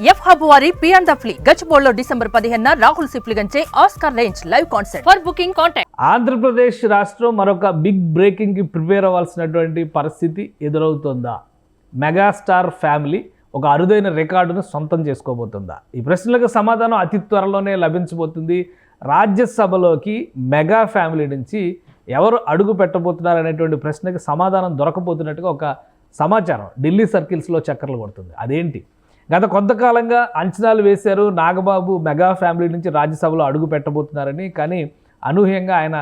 F hub వారి పియాన్ ద ఫ్లీ గచ్చిబౌలిలో డిసెంబర్ 15న రాహుల్ సిప్లిగంచే Oscar range live concert. For booking contact. Andhra Pradesh రాష్ట్రం మరొక బిగ్ బ్రేకింగ్ కి ప్రిపేర్ అవ్వాల్సినటువంటి పరిస్థితి ఎదురవుతుందా? మెగాస్టార్ ఫ్యామిలీ ఒక అరుదైన రికార్డును సొంతం చేసుకోబోతుందా? ఈ ప్రశ్నలకు సమాధానం అతి త్వరలోనే లభించబోతుంది. రాజ్యసభలోకి మెగా ఫ్యామిలీ నుంచి ఎవరు అడుగు పెట్టబోతున్నారు అనేటువంటి ప్రశ్నకి సమాధానం దొరకబోతున్నట్టుగా ఒక సమాచారం ఢిల్లీ సర్కిల్స్లో చక్కర్లు కొడుతుంది. అదేంటి? గత కొంతకాలంగా అంచనాలు వేశారు, నాగబాబు మెగా ఫ్యామిలీ నుంచి రాజ్యసభలో అడుగు పెట్టబోతున్నారని. కానీ అనూహ్యంగా ఆయన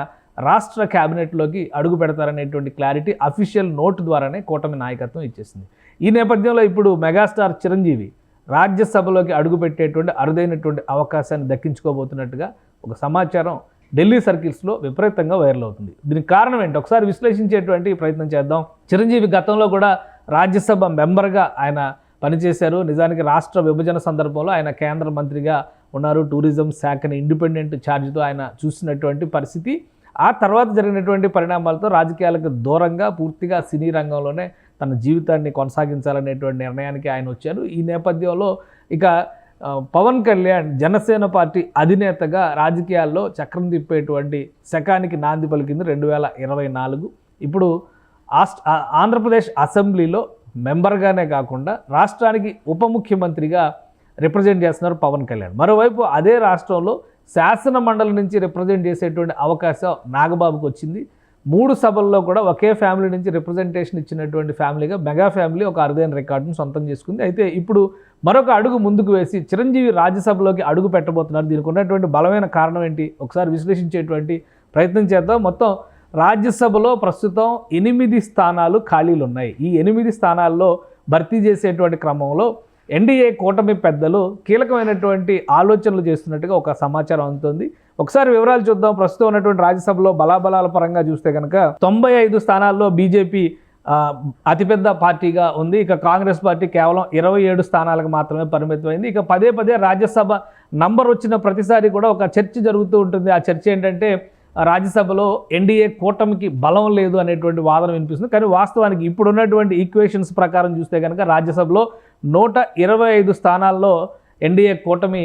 రాష్ట్ర క్యాబినెట్లోకి అడుగు పెడతారనేటువంటి క్లారిటీ అఫీషియల్ నోట్ ద్వారానే కూటమి నాయకత్వం ఇచ్చేసింది. ఈ నేపథ్యంలో ఇప్పుడు మెగాస్టార్ చిరంజీవి రాజ్యసభలోకి అడుగు పెట్టేటువంటి అరుదైనటువంటి అవకాశాన్ని దక్కించుకోబోతున్నట్టుగా ఒక సమాచారం ఢిల్లీ సర్కిల్స్లో విపరీతంగా వైరల్ అవుతుంది. దీనికి కారణం ఏంటి ఒకసారి విశ్లేషించేటువంటి ప్రయత్నం చేద్దాం. చిరంజీవి గతంలో కూడా రాజ్యసభ మెంబర్గా ఆయన పనిచేశారు. నిజానికి రాష్ట్ర విభజన సందర్భంలో ఆయన కేంద్ర మంత్రిగా ఉన్నారు. టూరిజం శాఖని ఇండిపెండెంట్ ఛార్జ్తో ఆయన చూసినటువంటి పరిస్థితి. ఆ తర్వాత జరిగినటువంటి పరిణామాలతో రాజకీయాలకు దూరంగా పూర్తిగా సినీ రంగంలోనే తన జీవితాన్ని కొనసాగించాలనేటువంటి నిర్ణయానికి ఆయన వచ్చారు. ఈ నేపథ్యంలో ఇక పవన్ కళ్యాణ్ జనసేన పార్టీ అధినేతగా రాజకీయాల్లో చక్రం తిప్పేటువంటి శకానికి నాంది పలికింది 2024. ఇప్పుడు ఆంధ్రప్రదేశ్ అసెంబ్లీలో మెంబర్గానే కాకుండా రాష్ట్రానికి ఉప ముఖ్యమంత్రిగా రిప్రజెంట్ చేస్తున్నారు పవన్ కళ్యాణ్. మరోవైపు అదే రాష్ట్రంలో శాసన మండలి నుంచి రిప్రజెంట్ చేసేటువంటి అవకాశం నాగబాబుకు వచ్చింది. 3 సభల్లో కూడా ఒకే ఫ్యామిలీ నుంచి రిప్రజెంటేషన్ ఇచ్చినటువంటి ఫ్యామిలీగా మెగా ఫ్యామిలీ ఒక అరుదైన రికార్డును సొంతం చేసుకుంది. అయితే ఇప్పుడు మరొక అడుగు ముందుకు వేసి చిరంజీవి రాజ్యసభలోకి అడుగు పెట్టబోతున్నారు. దీనికి ఉన్నటువంటి బలమైన కారణం ఏంటి ఒకసారి విశ్లేషించేటువంటి ప్రయత్నం చేద్దాం. మొత్తం రాజ్యసభలో ప్రస్తుతం 8 స్థానాలు ఖాళీలు ఉన్నాయి. ఈ 8 స్థానాల్లో భర్తీ చేసేటువంటి క్రమంలో ఎన్డీఏ కూటమి పెద్దలు కీలకమైనటువంటి ఆలోచనలు చేస్తున్నట్టుగా ఒక సమాచారం అందుతుంది. ఒకసారి వివరాలు చూద్దాం. ప్రస్తుతం ఉన్నటువంటి రాజ్యసభలో బలాబలాల పరంగా చూస్తే కనుక 95 స్థానాల్లో బీజేపీ అతిపెద్ద పార్టీగా ఉంది. ఇక కాంగ్రెస్ పార్టీ కేవలం 27 స్థానాలకు మాత్రమే పరిమితమైంది. ఇక పదే రాజ్యసభ నంబర్ వచ్చిన ప్రతిసారి కూడా ఒక చర్చ జరుగుతూ ఉంటుంది. ఆ చర్చ ఏంటంటే రాజ్యసభలో ఎన్డీఏ కూటమికి బలం లేదు అనేటువంటి వాదన వినిపిస్తుంది. కానీ వాస్తవానికి ఇప్పుడున్నటువంటి ఈక్వేషన్స్ ప్రకారం చూస్తే కనుక రాజ్యసభలో 125 స్థానాల్లో ఎన్డీఏ కూటమి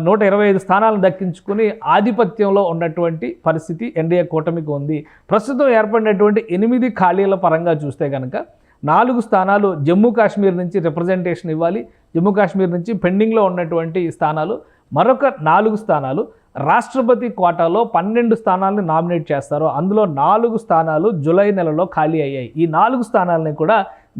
125 స్థానాలను దక్కించుకుని ఆధిపత్యంలో ఉన్నటువంటి పరిస్థితి ఎన్డీఏ కూటమికి ఉంది. ప్రస్తుతం ఏర్పడినటువంటి 8 ఖాళీల పరంగా చూస్తే కనుక 4 స్థానాలు జమ్మూ కాశ్మీర్ నుంచి రిప్రజెంటేషన్ ఇవ్వాలి. జమ్మూ కాశ్మీర్ నుంచి పెండింగ్లో ఉన్నటువంటి స్థానాలు. మరొక 4 స్థానాలు రాష్ట్రపతి కోటాలో 12 స్థానాలను నామినేట్ చేస్తారు. అందులో 4 స్థానాలు జూలై నెలలో ఖాళీ అయ్యాయి. ఈ 4 స్థానాలని కూడా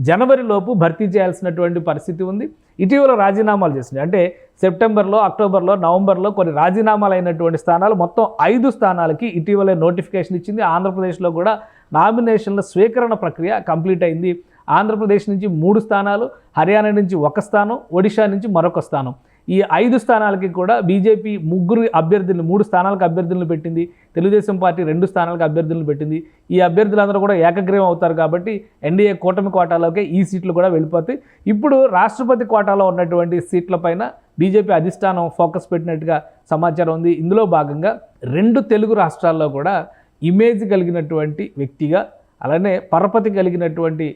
జనవరిలోపు భర్తీ చేయాల్సినటువంటి పరిస్థితి ఉంది. ఇటీవల రాజీనామాలు చేసింది. అంటే సెప్టెంబర్లో, అక్టోబర్లో, నవంబర్లో కొన్ని రాజీనామాలు అయినటువంటి స్థానాలు మొత్తం 5 స్థానాలకి ఇటీవలే నోటిఫికేషన్ ఇచ్చింది. ఆంధ్రప్రదేశ్లో కూడా నామినేషన్ల స్వీకరణ ప్రక్రియ కంప్లీట్ అయింది. ఆంధ్రప్రదేశ్ నుంచి 3 స్థానాలు, హర్యానా నుంచి 1 స్థానం, ఒడిషా నుంచి మరొక స్థానం. ఈ 5 స్థానాలకి కూడా బీజేపీ 3 స్థానాలకు అభ్యర్థులను పెట్టింది. తెలుగుదేశం పార్టీ 2 స్థానాలకు అభ్యర్థులను పెట్టింది. ఈ అభ్యర్థులందరూ కూడా ఏకగ్రీవం అవుతారు కాబట్టి ఎన్డీఏ కూటమి కోటాలోకే ఈ సీట్లు కూడా వెళ్ళిపోతాయి. ఇప్పుడు రాష్ట్రపతి కోటాలో ఉన్నటువంటి సీట్లపైన బీజేపీ అధిష్టానం ఫోకస్ పెట్టినట్టుగా సమాచారం ఉంది. ఇందులో భాగంగా 2 తెలుగు రాష్ట్రాల్లో కూడా ఇమేజ్ కలిగినటువంటి వ్యక్తిగా, అలానే పరపతి కలిగినటువంటి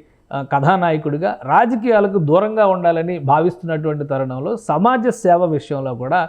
కథానాయకుడిగా రాజకీయాలకు దూరంగా ఉండాలని భావిస్తున్నటువంటి తరుణంలో సమాజ సేవ విషయంలో కూడా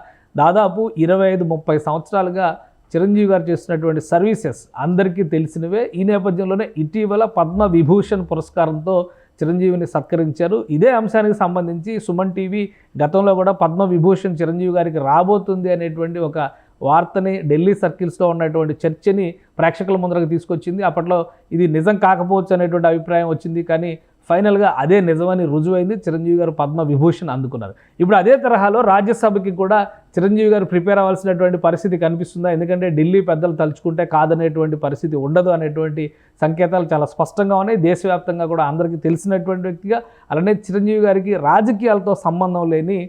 దాదాపు 25-30 సంవత్సరాలుగా చిరంజీవి గారు చేస్తున్నటువంటి సర్వీసెస్ అందరికీ తెలిసినవే. ఈ నేపథ్యంలోనే ఇటీవల పద్మ విభూషణ్ పురస్కారంతో చిరంజీవిని సత్కరించారు. ఇదే అంశానికి సంబంధించి సుమన్ టీవీ గతంలో కూడా పద్మ విభూషణ్ చిరంజీవి గారికి రాబోతుంది అనేటువంటి ఒక వార్తని ఢిల్లీ సర్కిల్స్లో ఉన్నటువంటి చర్చని ప్రేక్షకుల ముందరకు తీసుకొచ్చింది. అప్పట్లో ఇది నిజం కాకపోవచ్చు అనేటువంటి అభిప్రాయం వచ్చింది. కానీ ఫైనల్గా అదే నిజమని రుజువైంది. చిరంజీవి గారు పద్మ విభూషణ్ అందుకున్నారు. ఇప్పుడు అదే తరహాలో రాజ్యసభకి కూడా చిరంజీవి గారు ప్రిపేర్ అవ్వాల్సినటువంటి పరిస్థితి కనిపిస్తుందా? ఎందుకంటే ఢిల్లీ పెద్దలు తలుచుకుంటే కాదనేటువంటి పరిస్థితి ఉండదు అనేటువంటి సంకేతాలు చాలా స్పష్టంగా ఉన్నాయి. దేశవ్యాప్తంగా కూడా అందరికీ తెలిసినటువంటి వ్యక్తిగా, అలానే చిరంజీవి గారికి రాజకీయాలతో సంబంధం లేని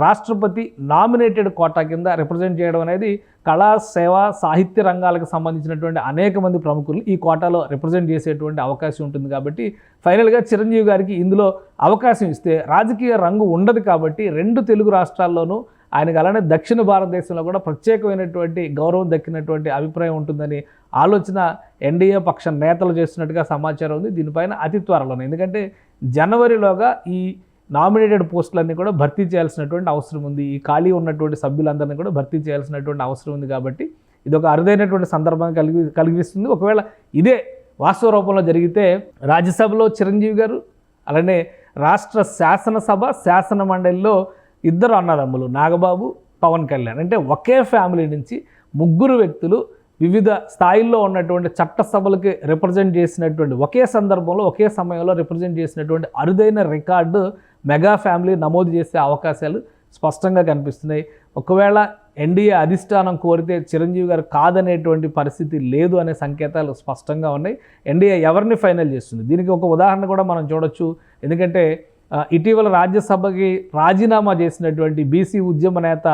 రాష్ట్రపతి నామినేటెడ్ కోటా కింద రిప్రజెంట్ చేయడం అనేది కళా, సేవ, సాహిత్య రంగాలకు సంబంధించినటువంటి అనేక మంది ప్రముఖులు ఈ కోటాలో రిప్రజెంట్ చేసేటువంటి అవకాశం ఉంటుంది. కాబట్టి ఫైనల్గా చిరంజీవి గారికి ఇందులో అవకాశం ఇస్తే రాజకీయ రంగు ఉండదు. కాబట్టి 2 తెలుగు రాష్ట్రాల్లోనూ ఆయనకు అలానే దక్షిణ భారతదేశంలో కూడా ప్రత్యేకమైనటువంటి గౌరవం దక్కినటువంటి అభిప్రాయం ఉంటుందని ఆలోచన ఎన్డీఏ పక్ష నేతలు చేస్తున్నట్టుగా సమాచారం ఉంది. దీనిపైన అతి త్వరలోనే, ఎందుకంటే జనవరిలోగా ఈ నామినేటెడ్ పోస్టులన్నీ కూడా భర్తీ చేయాల్సినటువంటి అవసరం ఉంది. ఈ ఖాళీ ఉన్నటువంటి సభ్యులందరినీ కూడా భర్తీ చేయాల్సినటువంటి అవసరం ఉంది. కాబట్టి ఇది ఒక అరుదైనటువంటి సందర్భం కలిగిస్తుంది. ఒకవేళ ఇదే వాస్తవ రూపంలో జరిగితే రాజ్యసభలో చిరంజీవి గారు, అలానే రాష్ట్ర శాసనసభ శాసన మండలిలో ఇద్దరు అన్నదమ్ములు నాగబాబు, పవన్ కళ్యాణ్, అంటే ఒకే ఫ్యామిలీ నుంచి ముగ్గురు వ్యక్తులు వివిధ స్థాయిల్లో ఉన్నటువంటి చట్టసభలకి రిప్రజెంట్ చేసినటువంటి ఒకే సందర్భంలో ఒకే సమయంలో రిప్రజెంట్ చేసినటువంటి అరుదైన రికార్డు మెగా ఫ్యామిలీ నమోదు చేసే అవకాశాలు స్పష్టంగా కనిపిస్తున్నాయి. ఒకవేళ ఎన్డీఏ అధిష్టానం కోరితే చిరంజీవి గారు కాదనేటువంటి పరిస్థితి లేదు అనే సంకేతాలు స్పష్టంగా ఉన్నాయి. ఎన్డీఏ ఎవరిని ఫైనల్ చేస్తుంది? దీనికి ఒక ఉదాహరణ కూడా మనం చూడొచ్చు. ఎందుకంటే ఇటీవల రాజ్యసభకి రాజీనామా చేసినటువంటి బీసీ ఉద్యమ నేత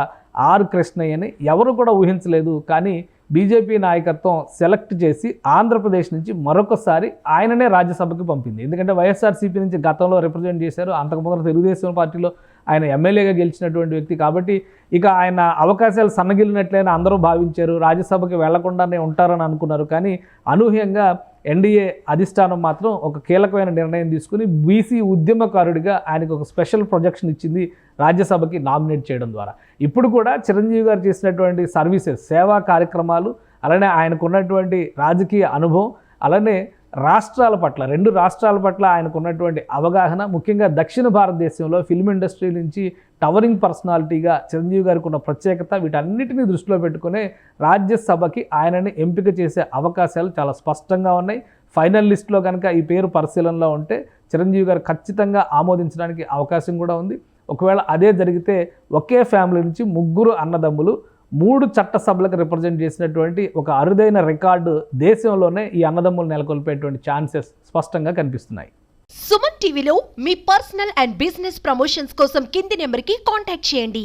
ఆర్ కృష్ణయ్యని ఎవరు కూడా ఊహించలేదు. కానీ బీజేపీ నాయకత్వం సెలెక్ట్ చేసి ఆంధ్రప్రదేశ్ నుంచి మరొకసారి ఆయననే రాజ్యసభకి పంపింది. ఎందుకంటే వైఎస్ఆర్సీపీ నుంచి గతంలో రిప్రజెంట్ చేశారు. అంతకుముందు తెలుగుదేశం పార్టీలో ఆయన ఎమ్మెల్యేగా గెలిచినటువంటి వ్యక్తి. కాబట్టి ఇక ఆయన అవకాశాలు సన్నగిలినట్లయినా అందరూ భావించారు. రాజ్యసభకి వెళ్లకుండానే ఉంటారని అనుకున్నారు. కానీ అనూహ్యంగా ఎన్డీఏ అధిష్టానం మాత్రం ఒక కీలకమైన నిర్ణయం తీసుకుని బీసీ ఉద్యమకారుడిగా ఆయనకు ఒక స్పెషల్ ప్రొజెక్షన్ ఇచ్చింది రాజ్యసభకి నామినేట్ చేయడం ద్వారా. ఇప్పుడు కూడా చిరంజీవి గారు చేసినటువంటి సర్వీసెస్, సేవా కార్యక్రమాలు, అలానే ఆయనకున్నటువంటి రాజకీయ అనుభవం, అలానే రాష్ట్రాల పట్ల, రెండు రాష్ట్రాల పట్ల ఆయనకున్నటువంటి అవగాహన, ముఖ్యంగా దక్షిణ భారతదేశంలో ఫిల్మ్ ఇండస్ట్రీ నుంచి టవరింగ్ పర్సనాలిటీగా చిరంజీవి గారికి ఉన్న ప్రత్యేకత, వీటన్నిటిని దృష్టిలో పెట్టుకునే రాజ్యసభకి ఆయనని ఎంపిక చేసే అవకాశాలు చాలా స్పష్టంగా ఉన్నాయి. ఫైనల్ లిస్టులో కనుక ఈ పేరు పరిశీలనలో ఉంటే చిరంజీవి గారు ఖచ్చితంగా ఆమోదించడానికి అవకాశం కూడా ఉంది. ఒకవేళ అదే జరిగితే ఒకే ఫ్యామిలీ నుంచి ముగ్గురు అన్నదమ్ములు 3 చట్టసభలకు రిప్రజెంట్ చేసినటువంటి ఒక అరుదైన రికార్డు దేశంలోనే ఈ అన్నదమ్ములు నెలకొల్పేటువంటి ఛాన్సెస్ స్పష్టంగా కనిపిస్తున్నాయి. సుమన్ టీవీలో మీ పర్సనల్ అండ్ బిజినెస్ ప్రమోషన్స్ కోసం కింది నెంబర్కి కాంటాక్ట్ చేయండి.